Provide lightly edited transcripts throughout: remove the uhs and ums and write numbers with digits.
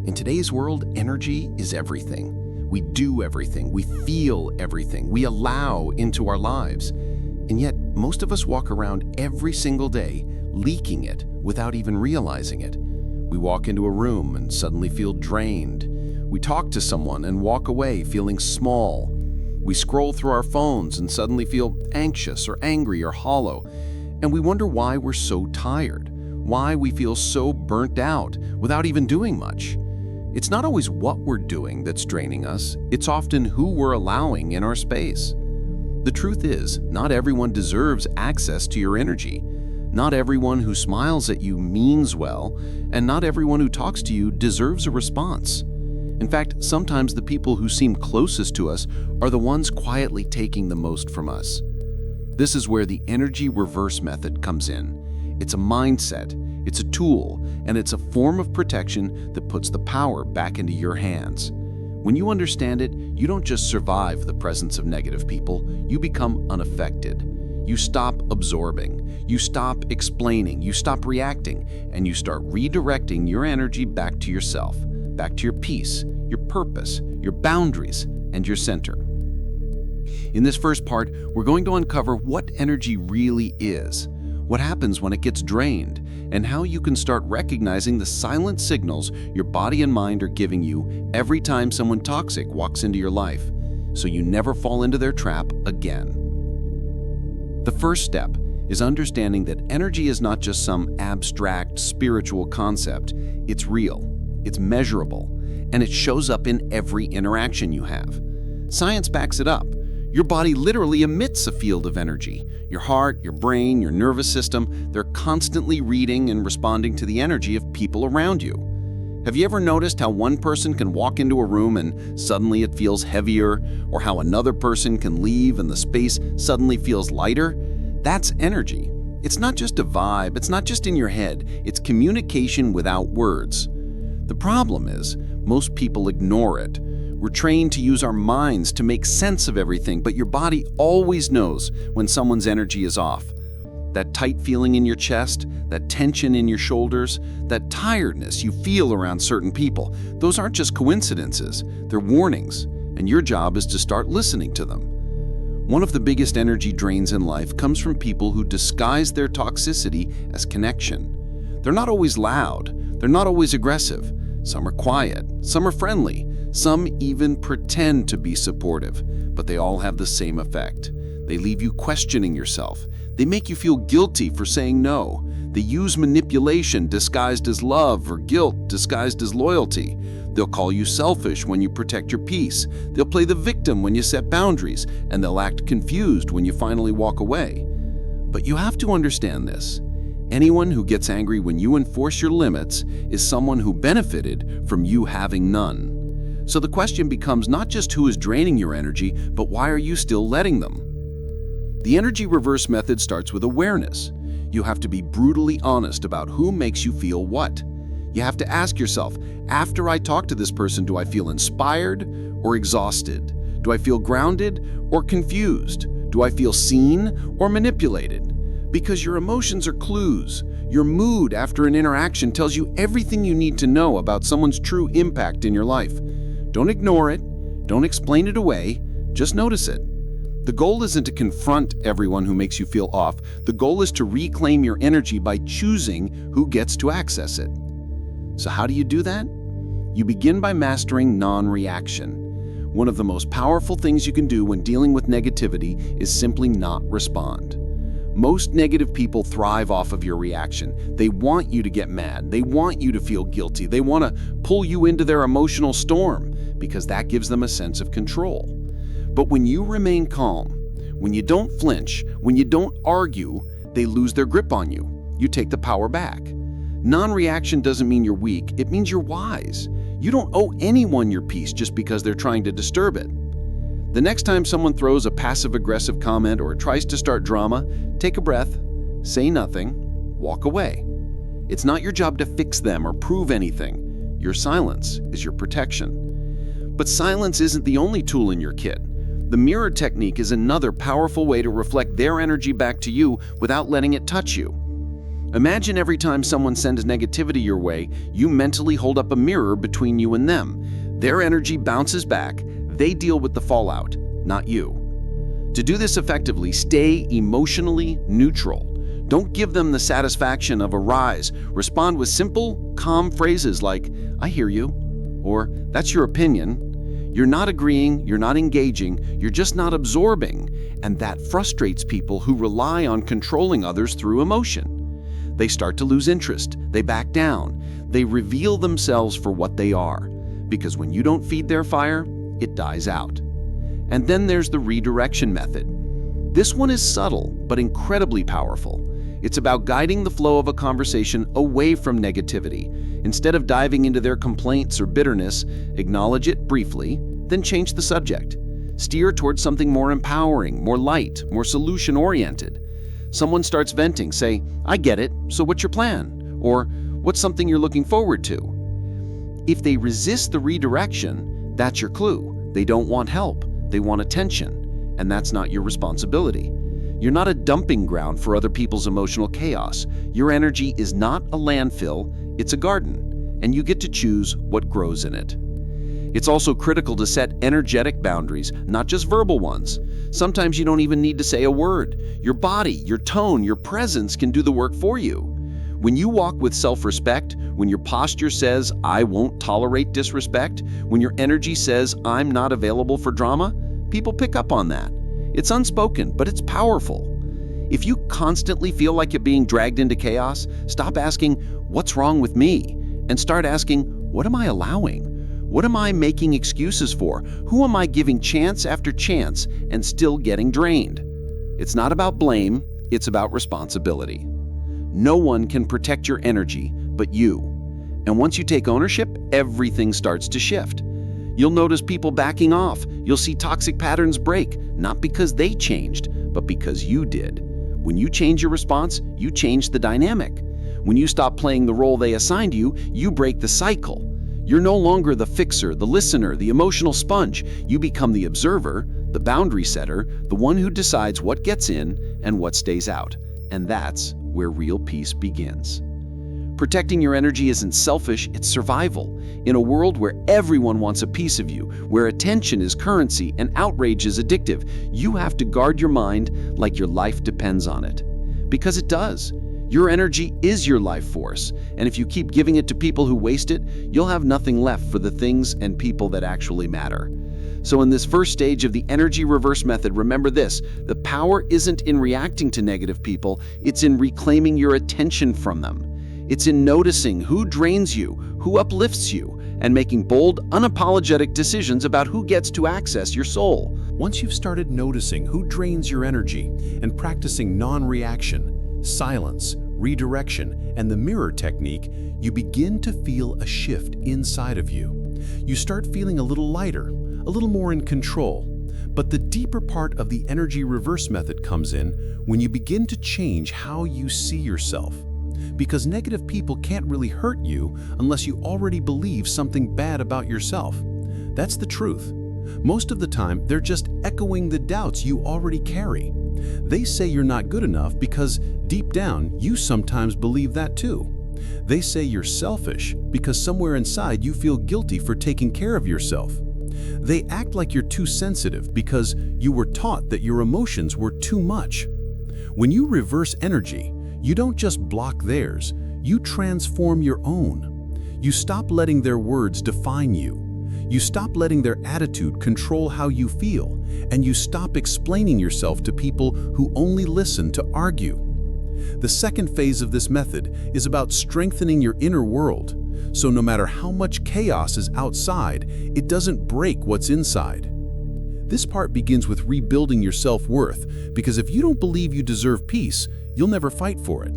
In today's world, energy is everything. We do everything, we feel everything, we allow into our lives. And yet, most of us walk around every single day leaking it without even realizing it. We walk into a room and suddenly feel drained. We talk to someone and walk away feeling small. We scroll through our phones and suddenly feel anxious or angry or hollow. And we wonder why we're so tired, why we feel so burnt out without even doing much. It's not always what we're doing that's draining us, it's often who we're allowing in our space. The truth is, not everyone deserves access to your energy. Not everyone who smiles at you means well, and not everyone who talks to you deserves a response. In fact, sometimes the people who seem closest to us are the ones quietly taking the most from us. This is where the energy reverse method comes in. It's a mindset, it's a tool, and it's a form of protection that puts the power back into your hands. When you understand it, you don't just survive the presence of negative people, you become unaffected. You stop absorbing, you stop explaining, you stop reacting, and you start redirecting your energy back to yourself, back to your peace, your purpose, your boundaries, and your center. In this first part, we're going to uncover what energy really is, what happens when it gets drained, and how you can start recognizing the silent signals your body and mind are giving you every time someone toxic walks into your life, so you never fall into their trap again. The first step is understanding that energy is not just some abstract spiritual concept. It's real, it's measurable, and it shows up in every interaction you have. Science backs it up. Your body literally emits a field of energy. Your heart, your brain, your nervous system, they're constantly reading and responding to the energy of people around you. Have you ever noticed how one person can walk into a room and suddenly it feels heavier, or how another person can leave and the space suddenly feels lighter? That's energy. It's not just a vibe, it's not just in your head, it's communication without words. The problem is, most people ignore it. We're trained to use our minds to make sense of everything, but your body always knows when someone's energy is off. That tight feeling in your chest, that tension in your shoulders, that tiredness you feel around certain people, those aren't just coincidences, they're warnings, and your job is to start listening to them. One of the biggest energy drains in life comes from people who disguise their toxicity as connection. They're not always loud, they're not always aggressive. Some are quiet, some are friendly, some even pretend to be supportive, but they all have the same effect. They leave you questioning yourself. They make you feel guilty for saying no. They use manipulation disguised as love or guilt disguised as loyalty. They'll call you selfish when you protect your peace. They'll play the victim when you set boundaries, and they'll act confused when you finally walk away. But you have to understand this. Anyone who gets angry when you enforce your limits is someone who benefited from you having none. So the question becomes not just who is draining your energy, but why are you still letting them? The energy reverse method starts with awareness. You have to be brutally honest about who makes you feel what. You have to ask yourself, after I talk to this person, do I feel inspired or exhausted? Do I feel grounded or confused? Do I feel seen or manipulated? Because your emotions are clues. Your mood after an interaction tells you everything you need to know about someone's true impact in your life. Don't ignore it. Don't explain it away. Just notice it. The goal isn't to confront everyone who makes you feel off. The goal is to reclaim your energy by choosing who gets to access it. So how do you do that? You begin by mastering non-reaction. One of the most powerful things you can do when dealing with negativity is simply not respond. Most negative people thrive off of your reaction. They want you to get mad. They want you to feel guilty. They want to pull you into their emotional storm because that gives them a sense of control. But when you remain calm, when you don't flinch, when you don't argue, they lose their grip on you. You take the power back. Non-reaction doesn't mean you're weak. It means you're wise. You don't owe anyone your peace just because they're trying to disturb it. The next time someone throws a passive-aggressive comment or tries to start drama, take a breath, say nothing, walk away. It's not your job to fix them or prove anything. Your silence is your protection. But silence isn't the only tool in your kit. The mirror technique is another powerful way to reflect their energy back to you without letting it touch you. Imagine every time someone sends negativity your way, you mentally hold up a mirror between you and them. Their energy bounces back. They deal with the fallout, not you. To do this effectively, stay emotionally neutral. Don't give them the satisfaction of a rise. Respond with simple, calm phrases like, "I hear you," or "That's your opinion." You're not agreeing, you're not engaging, you're just not absorbing, and that frustrates people who rely on controlling others through emotion. They start to lose interest, they back down, they reveal themselves for what they are, because when you don't feed their fire, it dies out. And then there's the redirection method. This one is subtle, but incredibly powerful. It's about guiding the flow of a conversation away from negativity. Instead of diving into their complaints or bitterness, acknowledge it briefly, then change the subject. Steer towards something more empowering, more light, more solution-oriented. Someone starts venting, say, "I get it, so what's your plan?" Or, "What's something you're looking forward to?" If they resist the redirection, that's your clue. They don't want help, they want attention, and that's not your responsibility. You're not a dumping ground for other people's emotional chaos. Your energy is not a landfill, it's a garden, and you get to choose what grows in it. It's also critical to set energetic boundaries, not just verbal ones. Sometimes you don't even need to say a word. Your body, your tone, your presence can do the work for you. When you walk with self-respect, when your posture says, "I won't tolerate disrespect," when your energy says, "I'm not available for drama," people pick up on that. It's unspoken, but it's powerful. If you constantly feel like you're being dragged into chaos, stop asking, "What's wrong with me?" and start asking, "What am I allowing? What am I making excuses for? Who am I giving chance after chance and still getting drained?" It's not about blame, it's about responsibility. No one can protect your energy but you. And once you take ownership, everything starts to shift. You'll notice people backing off. You'll see toxic patterns break, not because they changed, but because you did. When you change your response, you change the dynamic. When you stop playing the role they assigned you, you break the cycle. You're no longer the fixer, the listener, the emotional sponge. You become the observer, the boundary setter, the one who decides what gets in and what stays out. And that's where real peace begins. Protecting your energy isn't selfish, it's survival. In a world where everyone wants a piece of you, where attention is currency and outrage is addictive, you have to guard your mind like your life depends on it. Because it does. Your energy is your life force, and if you keep giving it to people who waste it, you'll have nothing left for the things and people that actually matter. So in this first stage of the energy reverse method, remember this: the power isn't in reacting to negative people, it's in reclaiming your attention from them. It's in noticing who drains you, who uplifts you, and making bold, unapologetic decisions about who gets to access your soul. Once you've started noticing who drains your energy and practicing non-reaction, silence, redirection, and the mirror technique, you begin to feel a shift inside of you. You start feeling a little lighter, a little more in control. But the deeper part of the energy reverse method comes in when you begin to change how you see yourself. Because negative people can't really hurt you unless you already believe something bad about yourself. That's the truth. Most of the time, they're just echoing the doubts you already carry. They say you're not good enough because deep down, you sometimes believe that too. They say you're selfish because somewhere inside you feel guilty for taking care of yourself. They act like you're too sensitive because you were taught that your emotions were too much. When you reverse energy, you don't just block theirs, you transform your own. You stop letting their words define you. You stop letting their attitude control how you feel, and you stop explaining yourself to people who only listen to argue. The second phase of this method is about strengthening your inner world, so no matter how much chaos is outside, it doesn't break what's inside. This part begins with rebuilding your self-worth, because if you don't believe you deserve peace, you'll never fight for it.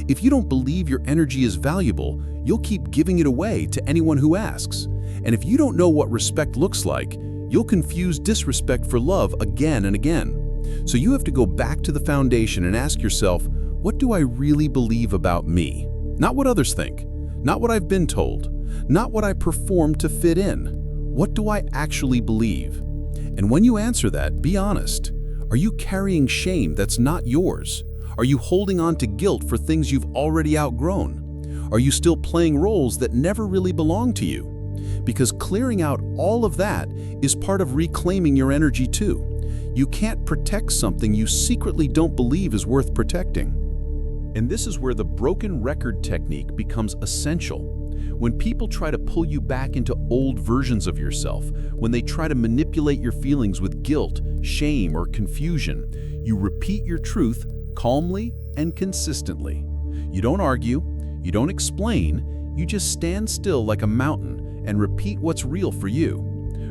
If you don't believe your energy is valuable, you'll keep giving it away to anyone who asks. And if you don't know what respect looks like, you'll confuse disrespect for love again and again. So you have to go back to the foundation and ask yourself, what do I really believe about me? Not what others think, not what I've been told, not what I perform to fit in. What do I actually believe? And when you answer that, be honest. Are you carrying shame that's not yours? Are you holding on to guilt for things you've already outgrown? Are you still playing roles that never really belong to you? Because clearing out all of that is part of reclaiming your energy too. You can't protect something you secretly don't believe is worth protecting. And this is where the broken record technique becomes essential. When people try to pull you back into old versions of yourself, when they try to manipulate your feelings with guilt, shame, or confusion, you repeat your truth calmly and consistently. You don't argue, you don't explain, you just stand still like a mountain and repeat what's real for you.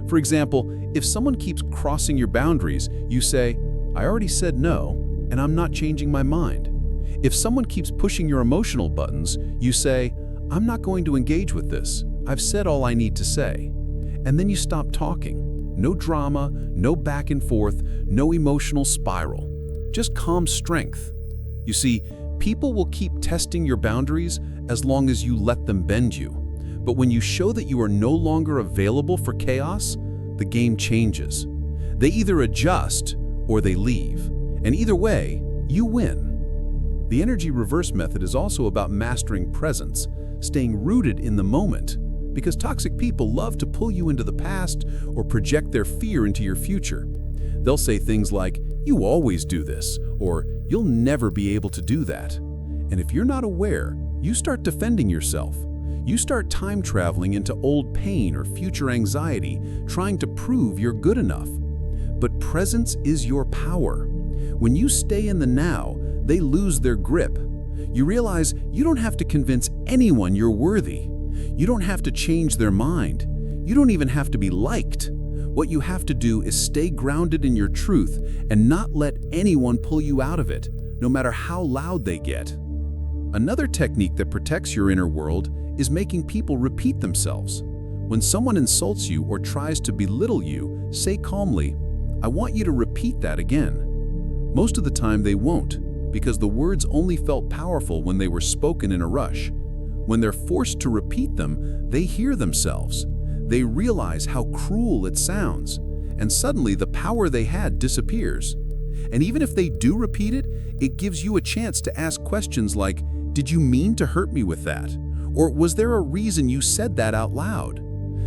For example, if someone keeps crossing your boundaries, you say, "I already said no, and I'm not changing my mind." If someone keeps pushing your emotional buttons, you say, "I'm not going to engage with this. I've said all I need to say." And then you stop talking. No drama, no back and forth, no emotional spiral. Just calm strength. You see, people will keep testing your boundaries as long as you let them bend you. But when you show that you are no longer available for chaos, the game changes. They either adjust or they leave. And either way, you win. The energy reverse method is also about mastering presence, staying rooted in the moment, because toxic people love to pull you into the past or project their fear into your future. They'll say things like, "You always do this," or "You'll never be able to do that." And if you're not aware, you start defending yourself. You start time traveling into old pain or future anxiety, trying to prove you're good enough. But presence is your power. When you stay in the now, they lose their grip. You realize you don't have to convince anyone you're worthy. You don't have to change their mind. You don't even have to be liked. What you have to do is stay grounded in your truth and not let anyone pull you out of it, no matter how loud they get. Another technique that protects your inner world is making people repeat themselves. When someone insults you or tries to belittle you, say calmly, "I want you to repeat that again." Most of the time they won't, because the words only felt powerful when they were spoken in a rush. When they're forced to repeat them, they hear themselves. They realize how cruel it sounds, and suddenly the power they had disappears. And even if they do repeat it, it gives you a chance to ask questions like, "Did you mean to hurt me with that?" Or "Was there a reason you said that out loud?"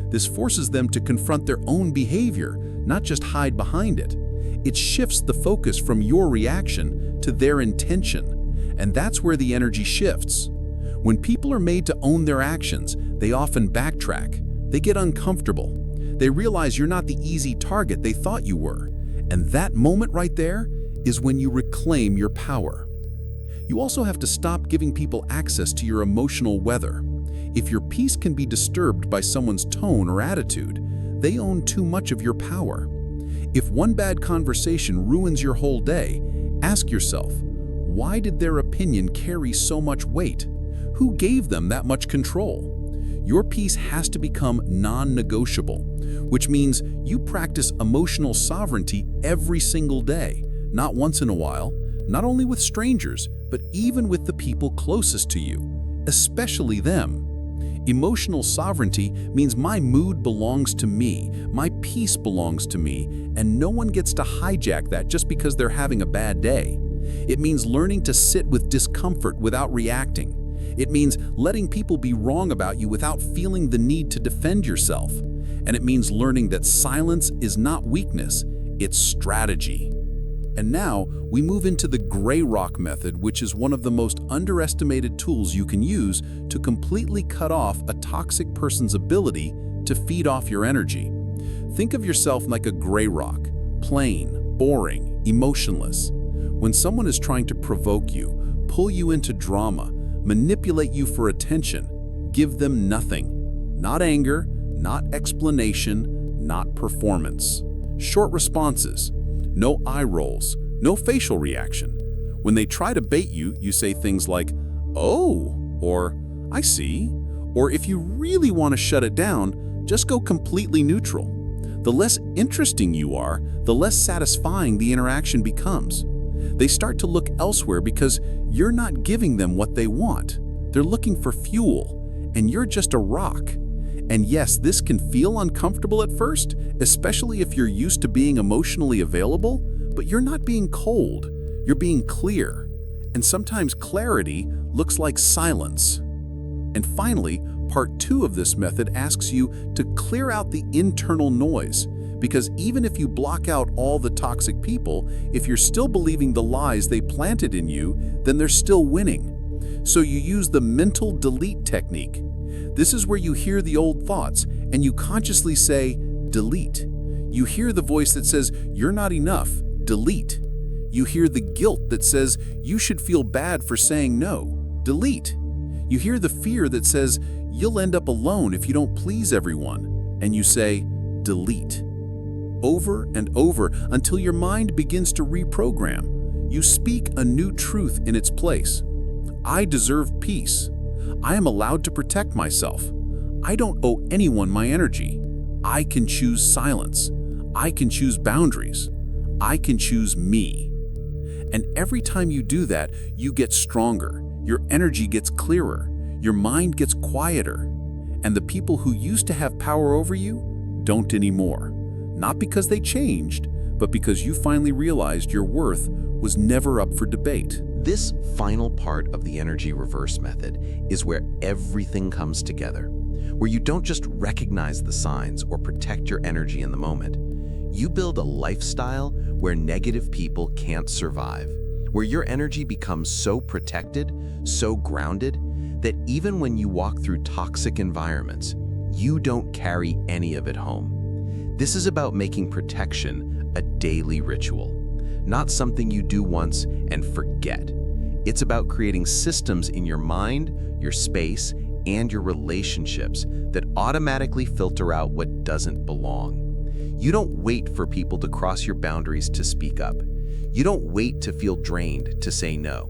This forces them to confront their own behavior, not just hide behind it. It shifts the focus from your reaction to their intention, and that's where the energy shifts. When people are made to own their actions, they often backtrack. They get uncomfortable. They realize you're not the easy target they thought you were. And that moment right there is when you reclaim your power. You also have to stop giving people access to your emotional weather. If your peace can be disturbed by someone's tone or attitude, they own too much of your power. If one bad conversation ruins your whole day, ask yourself, why did their opinion carry so much weight? Who gave them that much control? Your peace has to become non-negotiable, which means you practice emotional sovereignty every single day, not once in a while, not only with strangers, but even with the people closest to you, especially them. Emotional sovereignty means my mood belongs to me, my peace belongs to me, and no one gets to hijack that just because they're having a bad day. It means learning to sit with discomfort without reacting. It means letting people be wrong about you without feeling the need to defend yourself. And it means learning that silence is not weakness, it's strategy. And now we move into the gray rock method, which is one of the most underestimated tools you can use to completely cut off a toxic person's ability to feed off your energy. Think of yourself like a gray rock, plain, boring, emotionless. When someone is trying to provoke you, pull you into drama, manipulate you for attention, give them nothing. Not anger, not explanation, not performance. Short responses. No eye rolls, no facial reaction. When they try to bait you, you say things like, "Oh," or "I see," or if you really want to shut it down, just go completely neutral. The less interesting you are, the less satisfying the interaction becomes. They start to look elsewhere because you're not giving them what they want. They're looking for fuel, and you're just a rock. And yes, this can feel uncomfortable at first, especially if you're used to being emotionally available, but you're not being cold, you're being clear. And sometimes clarity looks like silence. And finally, part 2 of this method asks you to clear out the internal noise, because even if you block out all the toxic people, if you're still believing the lies they planted in you, then they're still winning. So you use the mental delete technique. This is where you hear the old thoughts and you consciously say, delete. You hear the voice that says, you're not enough, delete. You hear the guilt that says, you should feel bad for saying no, delete. You hear the fear that says, you'll end up alone if you don't please everyone, and you say, delete. Over and over until your mind begins to reprogram. You speak a new truth in its place. I deserve peace. I am allowed to protect myself. I don't owe anyone my energy. I can choose silence. I can choose boundaries. I can choose me. And every time you do that, you get stronger. Your energy gets clearer. Your mind gets quieter. And the people who used to have power over you don't anymore. Not because they changed, but because you finally realized your worth was never up for debate. This final part of the energy reverse method is where everything comes together, where you don't just recognize the signs or protect your energy in the moment. You build a lifestyle where negative people can't survive, where your energy becomes so protected, so grounded, that even when you walk through toxic environments, you don't carry any of it home. This is about making protection a daily ritual, not something you do once and forget. It's about creating systems in your mind, your space, and your relationships that automatically filter out what doesn't belong. You don't wait for people to cross your boundaries to speak up. You don't wait to feel drained to say no.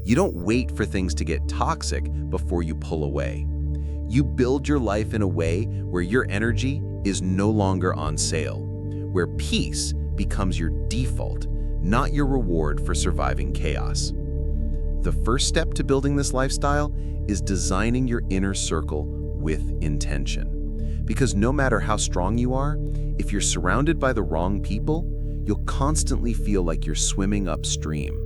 You don't wait for things to get toxic before you pull away. You build your life in a way where your energy is no longer on sale, where peace becomes your default, not your reward for surviving chaos. The first step to building this lifestyle is designing your inner circle with intention. Because no matter how strong you are, if you're surrounded by the wrong people, you'll constantly feel like you're swimming upstream.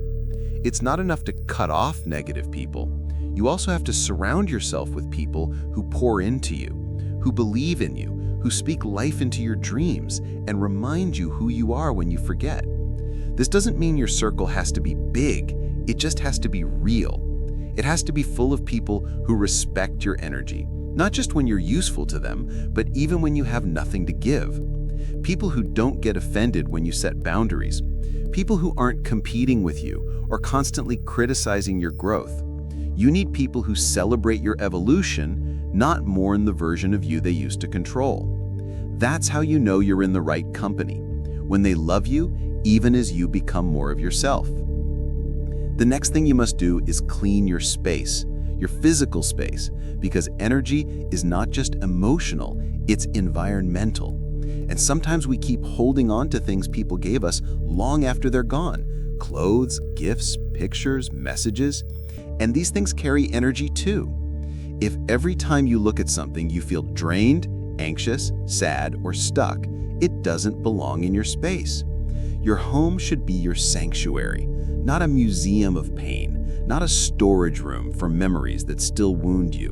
It's not enough to cut off negative people. You also have to surround yourself with people who pour into you, who believe in you, who speak life into your dreams, and remind you who you are when you forget. This doesn't mean your circle has to be big, it just has to be real. It has to be full of people who respect your energy, not just when you're useful to them, but even when you have nothing to give. People who don't get offended when you set boundaries. People who aren't competing with you or constantly criticizing your growth. You need people who celebrate your evolution, not mourn the version of you they used to control. That's how you know you're in the right company, when they love you even as you become more of yourself. The next thing you must do is clean your space, your physical space, because energy is not just emotional, it's environmental. And sometimes we keep holding on to things people gave us long after they're gone. Clothes, gifts, pictures, messages. And these things carry energy too. If every time you look at something you feel drained, anxious, sad, or stuck, it doesn't belong in your space. Your home should be your sanctuary, not a museum of pain, not a storage room for memories that still wound you.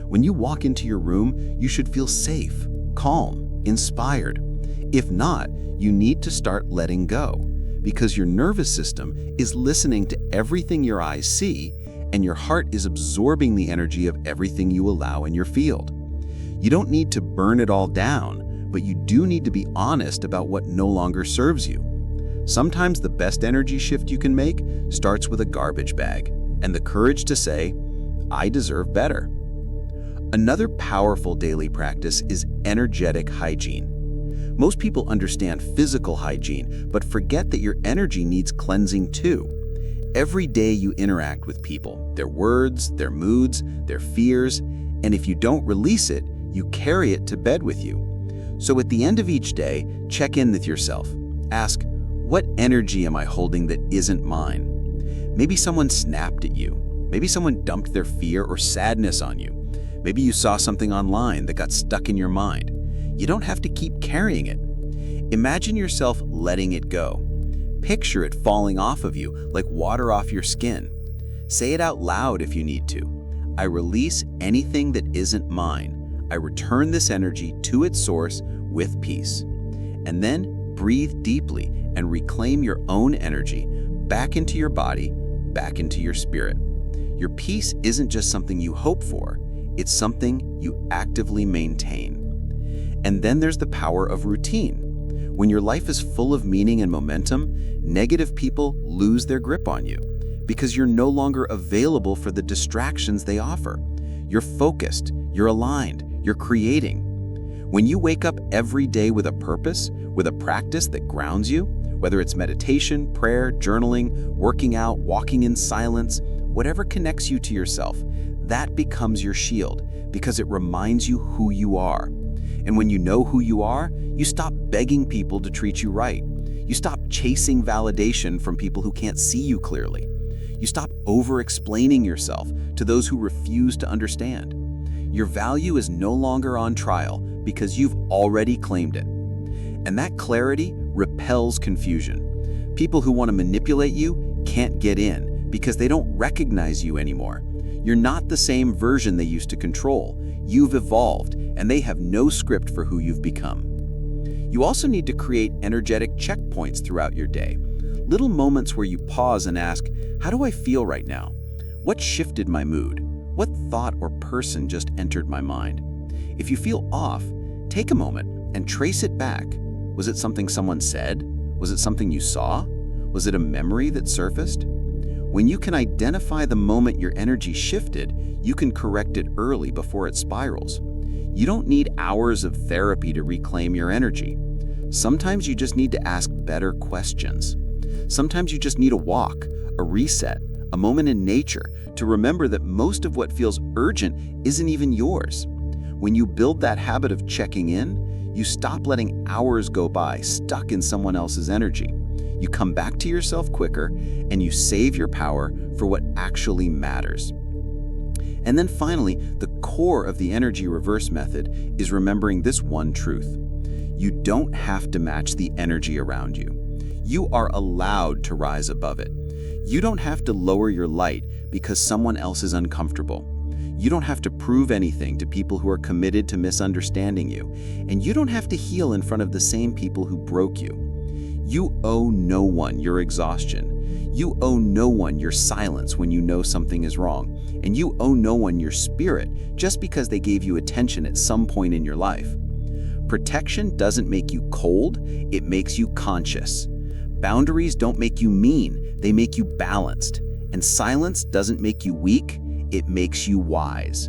When you walk into your room, you should feel safe, calm, inspired. If not, you need to start letting go, because your nervous system is listening to everything your eyes see, and your heart is absorbing the energy of everything you allow in your field. You don't need to burn it all down, but you do need to be honest about what no longer serves you. Sometimes the best energy shift you can make starts with a garbage bag and the courage to say, I deserve better. Another powerful daily practice is energetic hygiene. Most people understand physical hygiene, but forget that your energy needs cleansing too. Every day you interact with people, their words, their moods, their fears, and if you don't release it, you carry it to bed with you. So at the end of each day, check in with yourself. Ask, what energy am I holding that isn't mine? Maybe someone snapped at you. Maybe someone dumped their fear or sadness on you. Maybe you saw something online that got stuck in your mind. You don't have to keep carrying it. Imagine yourself letting it go. Picture it falling off of you like water off your skin. Say it out loud if you need to. I release anything that isn't mine. I return this energy to its source with peace. And then breathe deeply and reclaim your own energy back into your body, back into your spirit. Your peace isn't just something you hope for, it's something you actively maintain. And then there's the power of routine. When your life is full of meaning and momentum, negative people lose their grip on you because you're no longer available for the distractions they offer. You're focused, you're aligned, you're creating. When you wake up every day with a purpose, with a practice that grounds you, whether it's meditation, prayer, journaling, working out, walking in silence, whatever connects you to yourself, that becomes your shield because it reminds you who you are. And when you know who you are, you stop begging people to treat you right. You stop chasing validation from people who can't see you clearly. You stop over-explaining yourself to those who refuse to understand. Your value is no longer on trial because you've already claimed it. And that clarity repels confusion. People who want to manipulate you can't get in because they don't recognize you anymore. You're not the same version they used to control. You've evolved, and they have no script for who you've become. You also need to create energetic checkpoints throughout your day. Little moments where you pause and ask, how do I feel right now? What shifted my mood? What thought or person just entered my mind? If you feel off, take a moment and trace it back. Was it something someone said? Was it something you saw? Was it a memory that surfaced? When you can identify the moment your energy shifted, you can correct it early before it spirals. You don't need hours of therapy to reclaim your energy. Sometimes you just need to ask better questions. Sometimes you just need a walk, a reset, a moment in nature to remember that most of what feels urgent isn't even yours. When you build that habit of checking in, you stop letting hours go by stuck in someone else's energy. You come back to yourself quicker, and you save your power for what actually matters. And then finally, the core of the energy reverse method is remembering this one truth. You don't have to match the energy around you. You are allowed to rise above it. You don't have to lower your light because someone else is uncomfortable. You don't have to prove anything to people who are committed to misunderstanding you. And you don't have to heal in front of the same people who broke you. You owe no one your exhaustion. You owe no one your silence when you know something is wrong. And you owe no one your spirit just because they gave you attention at some point in your life. Protection doesn't make you cold, it makes you conscious. Boundaries don't make you mean, they make you balanced. And silence doesn't make you weak, it makes you wise.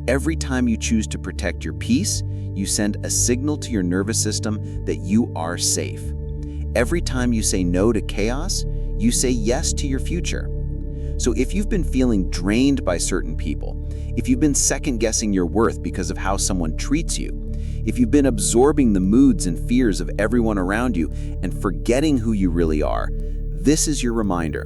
Every time you choose to protect your peace, you send a signal to your nervous system that you are safe. Every time you say no to chaos, you say yes to your future. So if you've been feeling drained by certain people, if you've been second-guessing your worth because of how someone treats you, if you've been absorbing the moods and fears of everyone around you and forgetting who you really are, this is your reminder.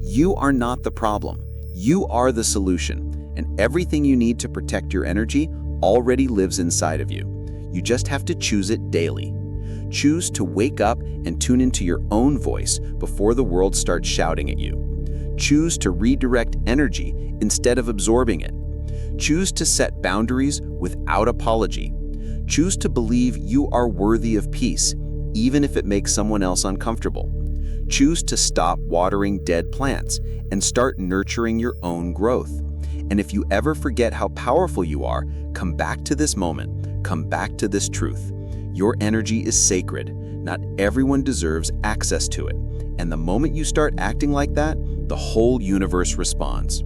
You are not the problem. You are the solution, and everything you need to protect your energy already lives inside of you. You just have to choose it daily. Choose to wake up and tune into your own voice before the world starts shouting at you. Choose to redirect energy instead of absorbing it. Choose to set boundaries without apology. Choose to believe you are worthy of peace, even if it makes someone else uncomfortable. Choose to stop watering dead plants and start nurturing your own growth. And if you ever forget how powerful you are, come back to this moment, come back to this truth. Your energy is sacred. Not everyone deserves access to it. And the moment you start acting like that, the whole universe responds.